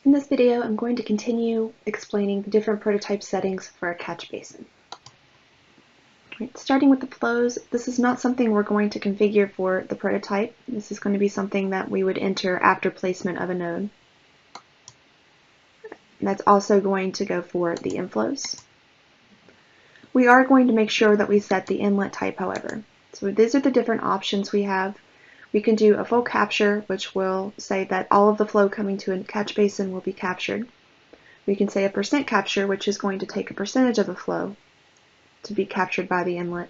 In this video, I'm going to continue explaining the different prototype settings for a catch basin. Right, starting with the flows, this is not something we're going to configure for the prototype. This is going to be something that we would enter after placement of a node. And that's also going to go for the inflows. We are going to make sure that we set the inlet type, however. So these are the different options we have. We can do a full capture, which will say that all of the flow coming to a catch basin will be captured. We can say a percent capture, which is going to take a percentage of the flow to be captured by the inlet.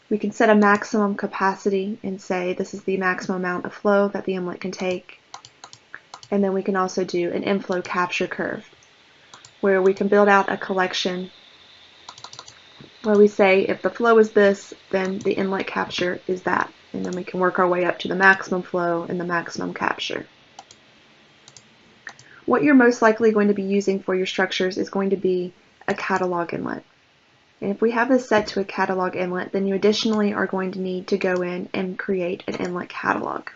We can set a maximum capacity and say this is the maximum amount of flow that the inlet can take. And then we can also do an inflow capture curve, where we can build out a collection where we say if the flow is this, then the inlet capture is that. And then we can work our way up to the maximum flow and the maximum capture. What you're most likely going to be using for your structures is going to be a catalog inlet. And if we have this set to a catalog inlet, then you additionally are going to need to go in and create an inlet catalog.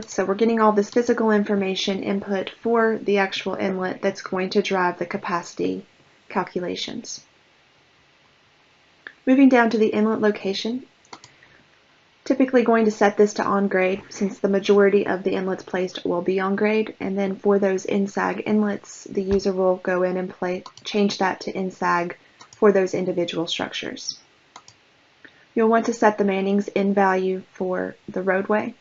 So we're getting all this physical information input for the actual inlet that's going to drive the capacity calculations. Moving down to the inlet location, typically going to set this to on grade since the majority of the inlets placed will be on grade, and then for those in-sag inlets, the user will go in and change that to in-sag for those individual structures. You'll want to set the Manning's in value for the roadway.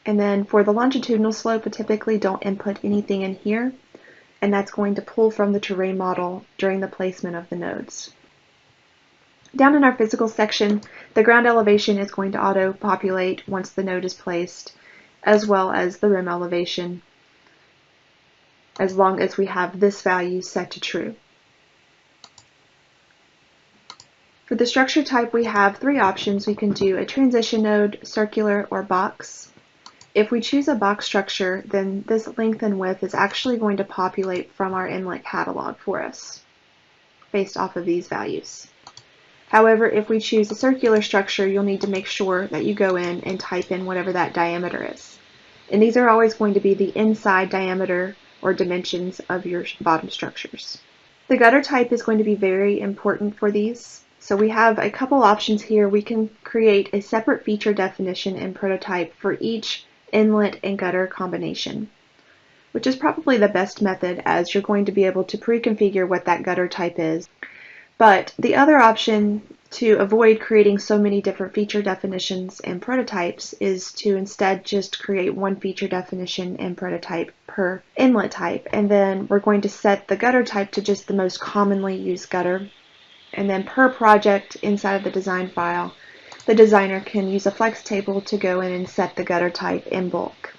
And then for the longitudinal slope, I typically don't input anything in here, and that's going to pull from the terrain model during the placement of the nodes. Down in our physical section, the ground elevation is going to auto-populate once the node is placed, as well as the rim elevation, as long as we have this value set to true. For the structure type, we have three options. We can do a transition node, circular, or box. If we choose a box structure, then this length and width is actually going to populate from our inlet catalog for us, based off of these values. However, if we choose a circular structure, you'll need to make sure that you go in and type in whatever that diameter is. And these are always going to be the inside diameter or dimensions of your bottom structures. The gutter type is going to be very important for these. So we have a couple options here. We can create a separate feature definition in prototype for each inlet and gutter combination, which is probably the best method as you're going to be able to pre-configure what that gutter type is. But the other option to avoid creating so many different feature definitions and prototypes is to instead just create one feature definition and prototype per inlet type. And then we're going to set the gutter type to just the most commonly used gutter. And then per project inside of the design file, the designer can use a flex table to go in and set the gutter type in bulk.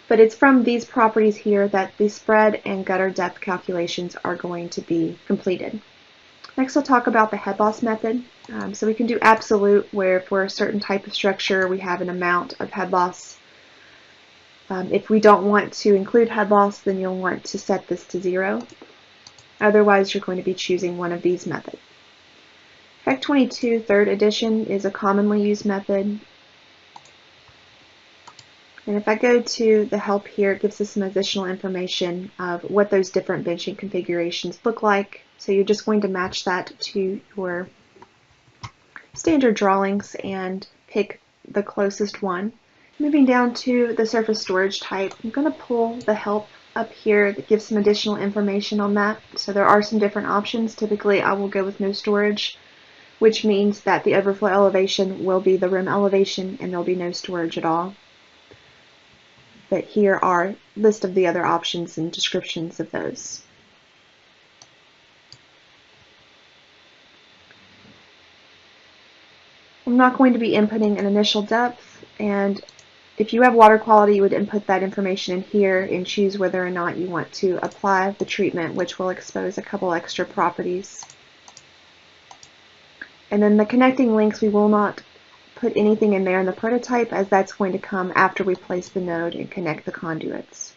But it's from these properties here that the spread and gutter depth calculations are going to be completed. Next, I'll talk about the head loss method. So we can do absolute, where for a certain type of structure we have an amount of head loss. If we don't want to include head loss, then you'll want to set this to 0. Otherwise, you're going to be choosing one of these methods. Effect 22 3rd edition is a commonly used method. And if I go to the help here, it gives us some additional information of what those different benching configurations look like. So you're just going to match that to your standard drawings and pick the closest one. Moving down to the surface storage type, I'm going to pull the help up here that gives some additional information on that. So there are some different options. Typically I will go with no storage, which means that the overflow elevation will be the rim elevation and there'll be no storage at all. But here are a list of the other options and descriptions of those. I'm not going to be inputting an initial depth, and if you have water quality, you would input that information in here and choose whether or not you want to apply the treatment, which will expose a couple extra properties. And then the connecting links, we will not put anything in there in the prototype, as that's going to come after we place the node and connect the conduits.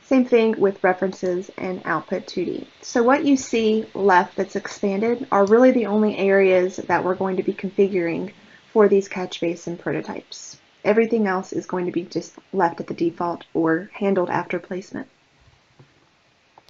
Same thing with references and output 2D. So what you see left that's expanded are really the only areas that we're going to be configuring for these catch basin prototypes. Everything else is going to be just left at the default or handled after placement.